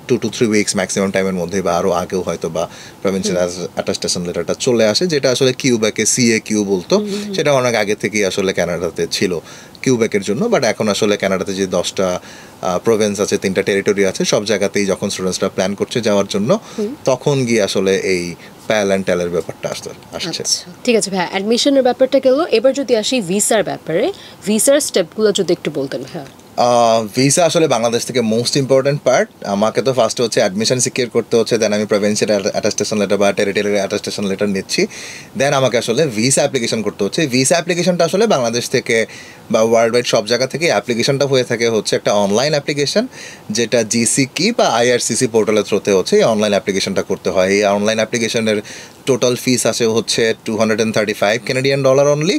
2 to 3 উইকস ম্যাক্সিমাম টাইমের মধ্যে বা আরও আগেও হয়তো বা প্রভিন্সিয়াল অ্যাটাস্টেশন লেটারটা চলে আসে, যেটা আসলে কিউবেকে CAQ বলতো, সেটা অনেক আগে থেকেই আসলে কানাডাতে ছিল কিউবেকের জন্য। বাট এখন আসলে কানাডাতে যে 10টা প্রভিন্স আছে, 3টা টেরিটরি আছে, সব জায়গাতেই যখন স্টুডেন্টসরা প্ল্যান করছে যাওয়ার জন্য, তখন গিয়ে আসলে এই প্যাল অ্যান্ড ট্যালের ব্যাপারটা আসছে। ঠিক আছে ভাই, অ্যাডমিশনের ব্যাপারটা গেল। এবার যদি আসি ভিসার ব্যাপারে, ভিসার স্টেপগুলো যদি একটু বলতেন। হ্যাঁ, ভিসা আসলে বাংলাদেশ থেকে মোস্ট ইম্পর্টেন্ট পার্ট। আমাকে তো ফার্স্ট অ্যাডমিশন সিকিউর করতে হচ্ছে, দেন আমি প্রভিন্সিয়াল অ্যাটাস্টেশন লেটার বা টেরিটোরিয়াল অ্যাটাস্টেশন লেটার নিচ্ছি, দেন আমাকে আসলে ভিসা অ্যাপ্লিকেশন করতে হচ্ছে। ভিসা অ্যাপ্লিকেশনটা আসলে বাংলাদেশ থেকে বা ওয়ার্ল্ড ওয়াইড সব জায়গা থেকে অ্যাপ্লিকেশনটা হয়ে থাকে একটা অনলাইন অ্যাপ্লিকেশন, যেটা GCK বা IRCC পোর্টালের থ্রুতে এই অনলাইন অ্যাপ্লিকেশনটা করতে হয়। এই অনলাইন অ্যাপ্লিকেশনের টোটাল ফিস আছে $235 অনলি।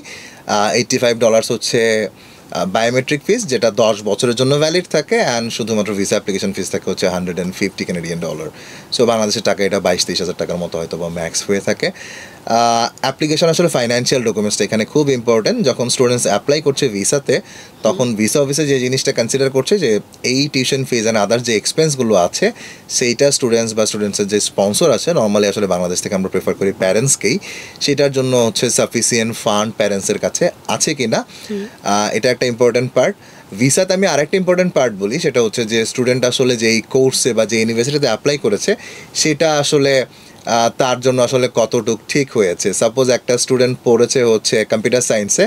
$85 বায়োমেট্রিক ফিস যেটা 10 বছরের জন্য ভ্যালিড থাকে, অ্যান্ড শুধুমাত্র ভিসা অ্যাপ্লিকেশন ফিস থাকে হচ্ছে $150 সো বাংলাদেশের টাকা এটা 22-23 হাজার টাকার মতো হয়তো বা ম্যাক্স হয়ে থাকে। অ্যাপ্লিকেশন আসলে ফাইন্যান্সিয়াল ডকুমেন্টসটা এখানে খুব ইম্পর্টেন্ট। যখন স্টুডেন্টস অ্যাপ্লাই করছে ভিসাতে, তখন ভিসা অফিসে যে জিনিসটা কনসিডার করছে যে এই টিউশন ফিজ অ্যান্ড আদার যে এক্সপেন্সগুলো আছে সেইটা স্টুডেন্টস বা স্টুডেন্টসের যে স্পন্সর আছে, নর্মালি আসলে বাংলাদেশ থেকে আমরা প্রেফার করি প্যারেন্টসকেই, সেটার জন্য হচ্ছে সাফিসিয়েন্ট ফান্ড প্যারেন্টসের কাছে আছে কি না, এটা একটা ইম্পর্টেন্ট পার্ট। ভিসাতে আমি আরেকটা ইম্পর্টেন্ট পার্ট বলি, সেটা হচ্ছে যে স্টুডেন্ট আসলে যেই কোর্সে বা যে ইউনিভার্সিটিতে অ্যাপ্লাই করেছে সেটা আসলে তার জন্য আসলে কতটুক ঠিক হয়েছে। সাপোজ একটা স্টুডেন্ট পড়েছে হচ্ছে কম্পিউটার সায়েন্সে,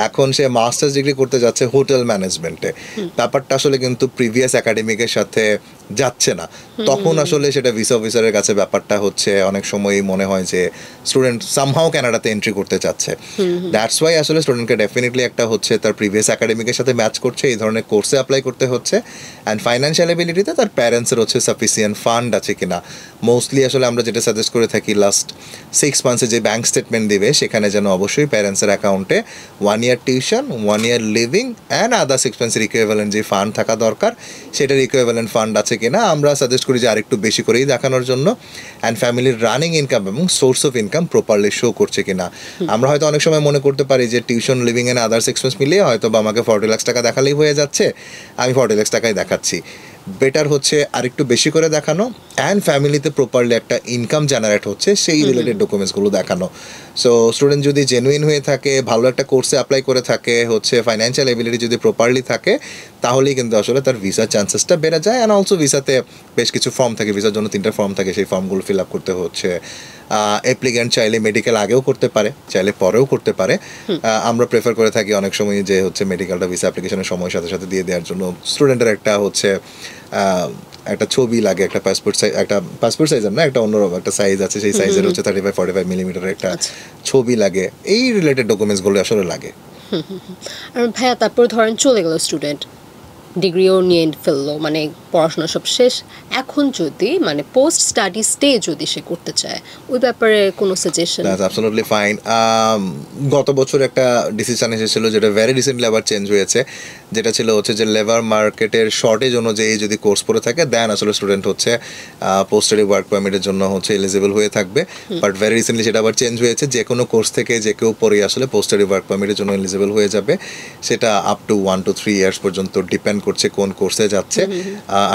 এখন সে মাস্টার্স ডিগ্রি করতে যাচ্ছে হোটেল ম্যানেজমেন্টে, ব্যাপারটা আসলে কিন্তু প্রিভিয়াস একাডেমিকের সাথে যাচ্ছে না, তখন আসলে সেটা ভিসা অফিসারের কাছে ব্যাপারটা হচ্ছে অনেক সময়ই মনে হয় যে স্টুডেন্ট সামহাও কানাডাতে এন্ট্রি করতে চাচ্ছে। দ্যাটস ওয়াই আসলে স্টুডেন্টকে ডেফিনেটলি একটা হচ্ছে তার প্রিভিয়াস একাডেমিকের সাথে ম্যাচ করছে এই ধরনের কোর্সে অ্যাপ্লাই করতে হচ্ছে, অ্যান্ড ফাইন্যান্সিয়াল এবিলিটিতে তার প্যারেন্টসের হচ্ছে সাফিসিয়েন্ট ফান্ড আছে কিনা। মোস্টলি আসলে আমরা যেটা সাজেস্ট করে থাকি, লাস্ট 6 মান্থসে যে ব্যাঙ্ক স্টেটমেন্ট দিবে সেখানে যেন অবশ্যই প্যারেন্টসের অ্যাকাউন্টে 1 year tuition, 1 year living and others এক্সপেন্সের ইকুইভ্যালেন্ট যে ফান্ড থাকা দরকার সেটার ইকুইভ্যালেন্ট ফান্ড আছে কিনা আমরা সাজেস্ট করি যে আরেকটু বেশি করেই দেখানোর জন্য, অ্যান্ড ফ্যামিলির রানিং ইনকাম এবং source of income properly show করছে কিনা। আমরা হয়তো অনেক সময় মনে করতে পারি যে tuition, living and others expense মিলিয়ে হয়তো বা আমাকে 40 লাখ টাকা দেখালেই হয়ে যাচ্ছে, আমি 40 লাখ টাকাই দেখাচ্ছি। বেটার হচ্ছে আরেকটু বেশি করে দেখানো, অ্যান্ড ফ্যামিলিতে প্রপারলি একটা ইনকাম জেনারেট হচ্ছে সেই রিলেটেড ডকুমেন্টসগুলো দেখানো। সো স্টুডেন্ট যদি জেনুইন হয়ে থাকে, ভালো একটা কোর্সে অ্যাপ্লাই করে থাকে, হচ্ছে ফাইন্যান্সিয়াল এবিলিটি যদি প্রপারলি থাকে, তাহলেই কিন্তু আসলে তার ভিসার চান্সেসটা বেড়ে যায়। অ্যান্ড অলসো ভিসাতে বেশ কিছু ফর্ম থাকে, ভিসার জন্য 3টা ফর্ম থাকে, সেই ফর্মগুলো ফিল আপ করতে হচ্ছে। অ্যাপ্লিক্যান্ট চাইলে মেডিকেল আগেও করতে পারে, চাইলে পরেও করতে পারে। আমরা প্রেফার করে থাকি অনেক সময় যে হচ্ছে মেডিকেলটা ভিসা অ্যাপ্লিকেশনের সময়ের সাথে সাথে দিয়ে দেওয়ার জন্য। স্টুডেন্টের একটা হচ্ছে একটা ছবি লাগে, একটা পাসপোর্ট সাইজ, একটা পাসপোর্ট সাইজের না, একটা অন্যরকম একটা সাইজ আছে, সেই সাইজের হচ্ছে 35-45 মিলিমিটারের একটা ছবি লাগে। এই রিলেটেড ডকুমেন্টসগুলো আসলে লাগে। আর ভাইয়া তারপর ধরেন চলে গেল স্টুডেন্ট, ডিগ্রিও নিয়ে ফেললো, মানে পড়াশোনা সব শেষ, এখন যদি মানে পোস্ট স্টাডি স্টে যদি সে করতে চায়, ওই ব্যাপারে কোনো সাজেশন? That's absolutely fine. গত বছর একটা ডিসিশন এসেছিল যেটা ভেরি রিসেন্টলি আবার চেঞ্জ হয়েছে, যেটা ছিল হচ্ছে যে লেবার মার্কেটের শর্টেজ অনুযায়ী যদি কোর্স পড়ে থাকে দেন আসলে স্টুডেন্ট হচ্ছে পোস্ট স্টাডি ওয়ার্ক পারমিটের জন্য হচ্ছে এলিজিবল হয়ে থাকবে। বাট ভেরি রিসেন্টলি সেটা আবার চেঞ্জ হয়েছে, যে কোনো কোর্স থেকে যে কেউ পড়ে আসলে পোস্ট স্টাডি ওয়ার্ক পারমিটের জন্য এলিজিবল হয়ে যাবে। সেটা আপ টু 1 to 3 ইয়ার্স পর্যন্ত ডিপেন্ড করছে কোন কোর্সে যাচ্ছে।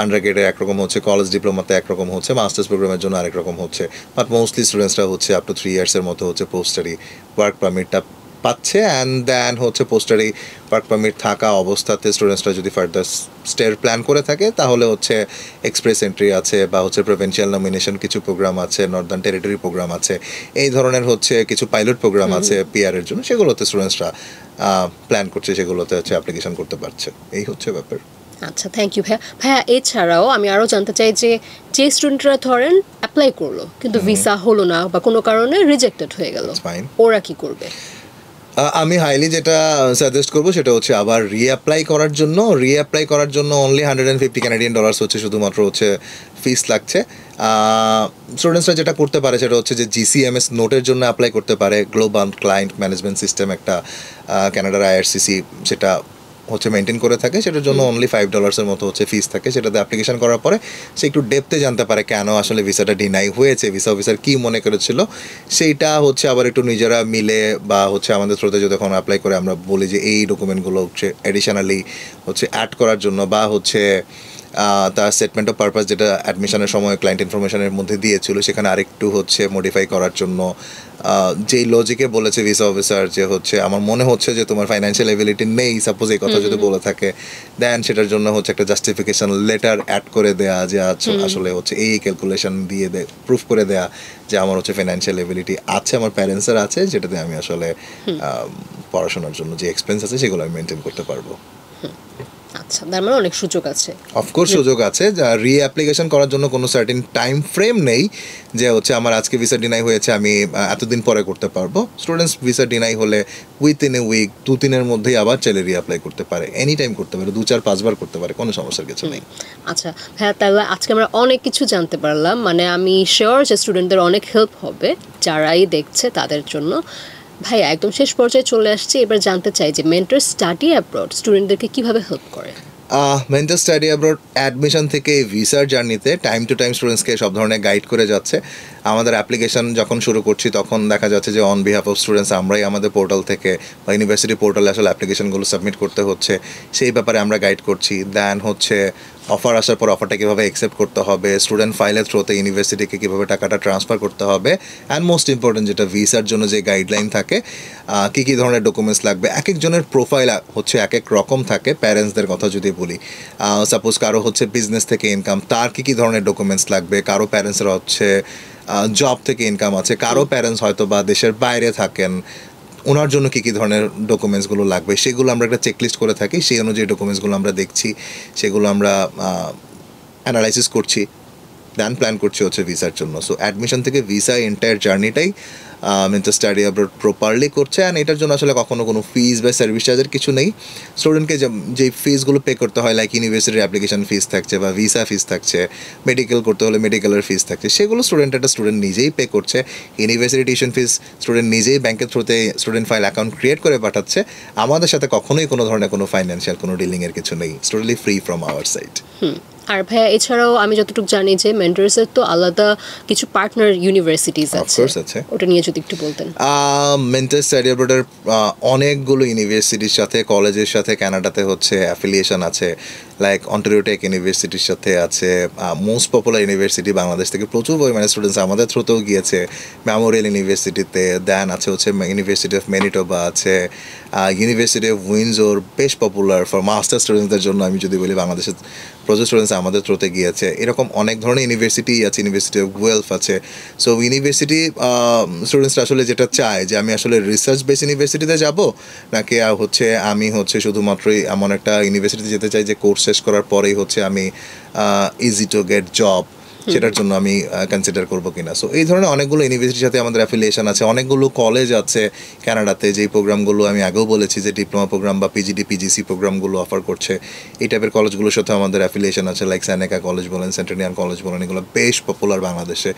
আন্ডার গ্রেডের একরকম হচ্ছে, কলেজ ডিপ্লোমাতে একরকম হচ্ছে, মাস্টার্স প্রোগ্রামের জন্য আরেক রকম হচ্ছে। বাট মোস্টলি স্টুডেন্টসরা হচ্ছে আপ টু 3 ইয়ার্সের মতো হচ্ছে পোস্ট স্টাডি ওয়ার্ক পারমিটটা পাচ্ছে। অ্যান্ড দেন হচ্ছে পোস্ট স্টাডি ওয়ার্ক পারমিট থাকা অবস্থাতে স্টুডেন্টসরা যদি ফার্দার স্টের প্ল্যান করে থাকে, তাহলে হচ্ছে এক্সপ্রেস এন্ট্রি আছে বা হচ্ছে প্রভিন্সিয়াল নমিনেশন কিছু প্রোগ্রাম আছে, নর্দার্ন টেরিটরি প্রোগ্রাম আছে, এই ধরনের হচ্ছে কিছু পাইলট প্রোগ্রাম আছে পিআরের জন্য, সেগুলোতে স্টুডেন্টসরা প্ল্যান করছে, সেগুলোতে হচ্ছে অ্যাপ্লিকেশন করতে পারছে। এই হচ্ছে ব্যাপার। আচ্ছা, থ্যাংক ইউ ভাইয়া। ভাইয়া এছাড়াও আমি আরও জানতে চাই যে স্টুডেন্টরা ধরেন অ্যাপ্লাই করলো কিন্তু ভিসা হলো না বা কোনো কারণে রিজেক্টেড হয়ে গেল, ওরা কি করবে? আমি হাইলি যেটা সাজেস্ট করবো সেটা হচ্ছে আবার রিঅ্যাপ্লাই করার জন্য অনলি $150 হচ্ছে শুধুমাত্র হচ্ছে ফিস লাগছে। স্টুডেন্টসরা যেটা করতে পারে সেটা হচ্ছে যে GCMS নোটের জন্য অ্যাপ্লাই করতে পারে। গ্লোবাল ক্লায়েন্ট ম্যানেজমেন্ট সিস্টেম একটা কানাডার IRCC সেটা হচ্ছে মেনটেন করে থাকে, সেটার জন্য অনলি $5 মতো হচ্ছে ফিস থাকে। সেটাতে অ্যাপ্লিকেশন করার পরে সে একটু ডেপথে জানতে পারে কেন আসলে ভিসাটা ডিনাই হয়েছে, ভিসা অফিসার কী মনে করেছিল, সেইটা হচ্ছে আবার একটু নিজেরা মিলে বা হচ্ছে আমাদের থ্রুতে যখন অ্যাপ্লাই করে আমরা বলি যে এই ডকুমেন্টগুলো হচ্ছে অ্যাডিশনালি হচ্ছে অ্যাড করার জন্য, বা হচ্ছে তার স্টেটমেন্ট অফ পারপাস যেটা অ্যাডমিশনের সময় ক্লায়েন্ট ইনফরমেশনের মধ্যে দিয়েছিল সেখানে আরেকটু হচ্ছে মডিফাই করার জন্য, যেই লজিকে বলেছে ভিসা অফিসার যে হচ্ছে আমার মনে হচ্ছে যে তোমার ফাইন্যান্সিয়াল এবিলিটি নেই, সাপোজ এই কথা যদি বলে থাকে, দেন সেটার জন্য হচ্ছে একটা জাস্টিফিকেশন লেটার অ্যাড করে দেয়া যে আসলে হচ্ছে এই ক্যালকুলেশন দিয়ে প্রুফ করে দেয়া যে আমার হচ্ছে ফাইন্যান্সিয়াল এবিলিটি আছে, আমার প্যারেন্টসের আছে, যেটাতে আমি আসলে পড়াশোনার জন্য যে এক্সপেন্স আছে সেগুলো আমি মেনটেন করতে পারবো। আচ্ছা, তার মানে অনেক সুযোগ আছে। অফকোর্স সুযোগ আছে। রিঅ্যাপ্লিকেশন করার জন্য কোনো সার্টেন টাইম ফ্রেম নেই যে হচ্ছে আমার আজকে ভিসা ডিনাই হয়েছে আমি এতদিন পরে করতে পারবো। স্টুডেন্টস ভিসা ডিনাই হলে উইথিন এ উইক 2-3 মধ্যেই আবার চাইলে রিঅ্যাপ্লাই করতে পারে, এনি টাইম করতে পারে, 2-4-5 বার করতে পারে, কোনো সমস্যার কিছু নেই। আচ্ছা হ্যাঁ, তাহলে আজকে আমরা অনেক কিছু জানতে পারলাম, মানে আমি শিওর যে স্টুডেন্টদের অনেক হেল্প হবে, যারাই দেখছে তাদের জন্য। ভাইয়া একদম শেষ পর্যায়ে চলে আসছে, এবার জানতে চাই যে মেন্টর স্টাডি অ্যাব্রড স্টুডেন্টদেরকে কিভাবে হেল্প করে। মেন্টর স্টাডি অ্যাব্রড অ্যাডমিশন থেকে ভিসার জার্নিতে টাইম টু টাইম স্টুডেন্টসকে সব ধরনের গাইড করে যাচ্ছে। আমাদের অ্যাপ্লিকেশন যখন শুরু করছি তখন দেখা যাচ্ছে যে অন বিহাফ অফ স্টুডেন্টস আমরাই আমাদের পোর্টাল থেকে বা ইউনিভার্সিটি পোর্টালে আসলে অ্যাপ্লিকেশনগুলো সাবমিট করতে হচ্ছে, সেই ব্যাপারে আমরা গাইড করছি। দেন হচ্ছে অফার আসার পর অফারটা কীভাবে অ্যাকসেপ্ট করতে হবে, স্টুডেন্ট ফাইলের থ্রুতে ইউনিভার্সিটিকে কীভাবে টাকাটা ট্রান্সফার করতে হবে, অ্যান্ড মোস্ট ইম্পর্টেন্ট যেটা ভিসার জন্য যে গাইডলাইন থাকে, কী কী ধরনের ডকুমেন্টস লাগবে। এক একজনের প্রোফাইল হচ্ছে এক এক রকম থাকে। প্যারেন্টসদের কথা যদি বলি, সাপোজ কারো হচ্ছে বিজনেস থেকে ইনকাম, তার কী কী ধরনের ডকুমেন্টস লাগবে। কারো প্যারেন্টসরা হচ্ছে জব থেকে ইনকাম আছে, কারো প্যারেন্টস হয়তো বা দেশের বাইরে থাকেন, ওনার জন্য কী কী ধরনের ডকুমেন্টসগুলো লাগবে সেগুলো আমরা একটা চেকলিস্ট করে থাকি। সেই অনুযায়ী ডকুমেন্টসগুলো আমরা দেখছি, সেগুলো আমরা অ্যানালাইসিস করছি, দেন প্ল্যান করছি হচ্ছে ভিসার জন্য। সো অ্যাডমিশন থেকে ভিসা এন্টায়ার জার্নিটাই মেন্টর স্টাডি অ্যাব্রড প্রপারলি করছে। অ্যান্ড এটার জন্য আসলে কখনো কোনো ফিস বা সার্ভিস চার্জের কিছু নেই। স্টুডেন্টকে যে ফিসগুলো পে করতে হয়, লাইক ইউনিভার্সিটির অ্যাপ্লিকেশন ফিস থাকছে বা ভিসা ফিস থাকছে, মেডিকেল করতে হলে মেডিকেলের ফিস থাকছে, সেগুলো স্টুডেন্ট নিজেই পে করছে। ইউনিভার্সিটি টিউশন ফিস স্টুডেন্ট নিজেই ব্যাংকের থ্রুতে স্টুডেন্ট ফাইল অ্যাকাউন্ট ক্রিয়েট করে পাঠাচ্ছে। আমাদের সাথে কখনোই কোনো ধরনের কোনো ফাইন্যান্সিয়াল কোনো ডিলিংয়ের কিছু নেই, totally free from our side. আর ভাইয়া এছাড়াও আমি যতটুকু জানি যে মেন্টরসের তো আলাদা কিছু পার্টনার ইউনিভার্সিটিজ আছে, ওটা নিয়ে যদি একটু বলতেন। মেন্টর স্টাডি অ্যাব্রডের অনেকগুলো ইউনিভার্সিটির সাথে, কলেজের সাথে কানাডাতে হচ্ছে অ্যাফিলিয়েশন আছে, লাইক অন্টারিও টেক ইউনিভার্সিটির সাথে আছে। মোস্ট পপুলার ইউনিভার্সিটি বাংলাদেশ থেকে প্রচুর পরিমাণে স্টুডেন্টস আমাদের থ্রুতেও গিয়েছে, মেমোরিয়াল ইউনিভার্সিটিতে। দেন আছে হচ্ছে ইউনিভার্সিটি অফ ম্যানিটোবা আছে, ইউনিভার্সিটি অফ উইন্ডসোর বেশ পপুলার ফর মাস্টার স্টুডেন্টসদের জন্য। আমি যদি বলি বাংলাদেশের প্রচুর স্টুডেন্টস আমাদের থ্রুতে গিয়েছে। এরকম অনেক ধরনের ইউনিভার্সিটি আছে, ইউনিভার্সিটি অফ ওয়েলফ আছে। সো ইউনিভার্সিটি স্টুডেন্টসরা আসলে যেটা চায় যে আমি আসলে রিসার্চ বেস ইউনিভার্সিটিতে যাব, নাকি হচ্ছে আমি হচ্ছে শুধুমাত্রই এমন একটা ইউনিভার্সিটিতে যেতে চাই যে কোর্স শেষ করার পরেই হচ্ছে আমি ইজি টু গেট জব, সেটার জন্য আমি কনসিডার করবো কিনা। সো এই ধরনের অনেকগুলো ইউনিভার্সিটির সাথে আমাদের অ্যাফিলিয়েশন আছে। অনেকগুলো কলেজ আছে কানাডাতে যেই প্রোগ্রামগুলো আমি আগেও বলেছি যে ডিপ্লোমা প্রোগ্রাম বা পিজিডি পিজিসি প্রোগ্রামগুলো অফার করছে, এই টাইপের কলেজগুলোর সাথে আমাদের অ্যাফিলিয়েশন আছে। লাইক সেনেকা কলেজ বলেন, সেন্টেনিয়ান কলেজ বলেন, এগুলো বেশ পপুলার বাংলাদেশে।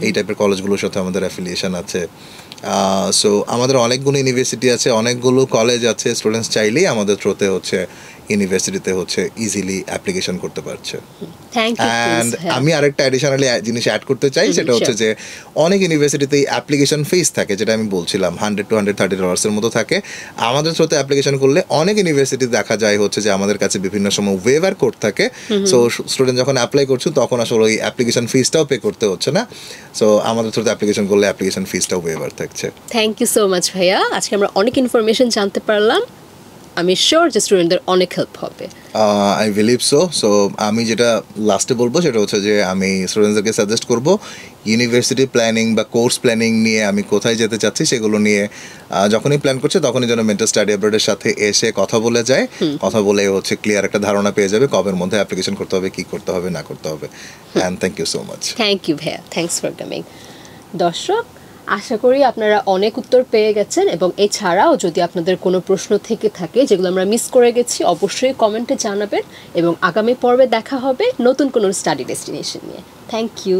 এই টাইপের কলেজগুলোর সাথে আমাদের অ্যাফিলিয়েশন আছে। সো আমাদের অনেকগুলো ইউনিভার্সিটি আছে, অনেকগুলো কলেজ আছে। স্টুডেন্টস চাইলেই আমাদের থ্রুতে হচ্ছে ইউনিভার্সিটিতে হচ্ছে ইজিলি অ্যাপ্লিকেশন করতে পারছে। অ্যান্ড আমি আরেকটা অ্যাডিশনালি জিনিস অ্যাড করতে চাই, সেটা হচ্ছে যে অনেক ইউনিভার্সিটিতেই অ্যাপ্লিকেশন ফিস থাকে, যেটা আমি বলছিলাম $100 to $130 মতো থাকে। আমাদের থ্রুতে অ্যাপ্লিকেশন করলে অনেক ইউনিভার্সিটি দেখা যায় হচ্ছে যে আমাদের কাছে বিভিন্ন সময় ওয়েভার কোড থাকে। সো স্টুডেন্ট যখন অ্যাপ্লাই করছো তখন আসলে ওই অ্যাপ্লিকেশন ফিসটাও পে করতে হচ্ছে না। সো আমাদের থ্রুতে অ্যাপ্লিকেশন করলে অ্যাপ্লিকেশন ফিসটাও ওয়েভার থাকছে। থ্যাংক ইউ সো মাচ ভাইয়া, আজকে আমরা অনেক ইনফরমেশন জানতে পারলাম। আমি শিওর যে স্টুডেন্টদের অনেক হেল্প হবে। I believe so. সো আমি যেটা লাস্টে বলবো সেটা হচ্ছে যে আমি স্টুডেন্টসদেরকে সাজেস্ট করবো ইউনিভার্সিটি প্ল্যানিং বা কোর্স প্ল্যানিং নিয়ে আমি কোথায় যেতে চাচ্ছি সেগুলো নিয়ে যখনই প্ল্যান করছে তখনই যেন মেন্টর স্টাডি অ্যাব্রডের সাথে এসে কথা বলে যায়। কথা বলে হচ্ছে ক্লিয়ার একটা ধারণা পেয়ে যাবে কবের মধ্যে অ্যাপ্লিকেশন করতে হবে, কী করতে হবে না করতে হবে। And thank you so much. Thank you ভাইয়া, থ্যাংকস ফর কামিং। দর্শক, আশা করি আপনারা অনেক উত্তর পেয়ে গেছেন, এবং এছাড়াও যদি আপনাদের কোনো প্রশ্ন থেকে থাকে যেগুলো আমরা মিস করে গেছি অবশ্যই কমেন্টে জানাবেন, এবং আগামী পর্বে দেখা হবে নতুন কোনো স্টাডি ডেস্টিনেশন নিয়ে। Thank you.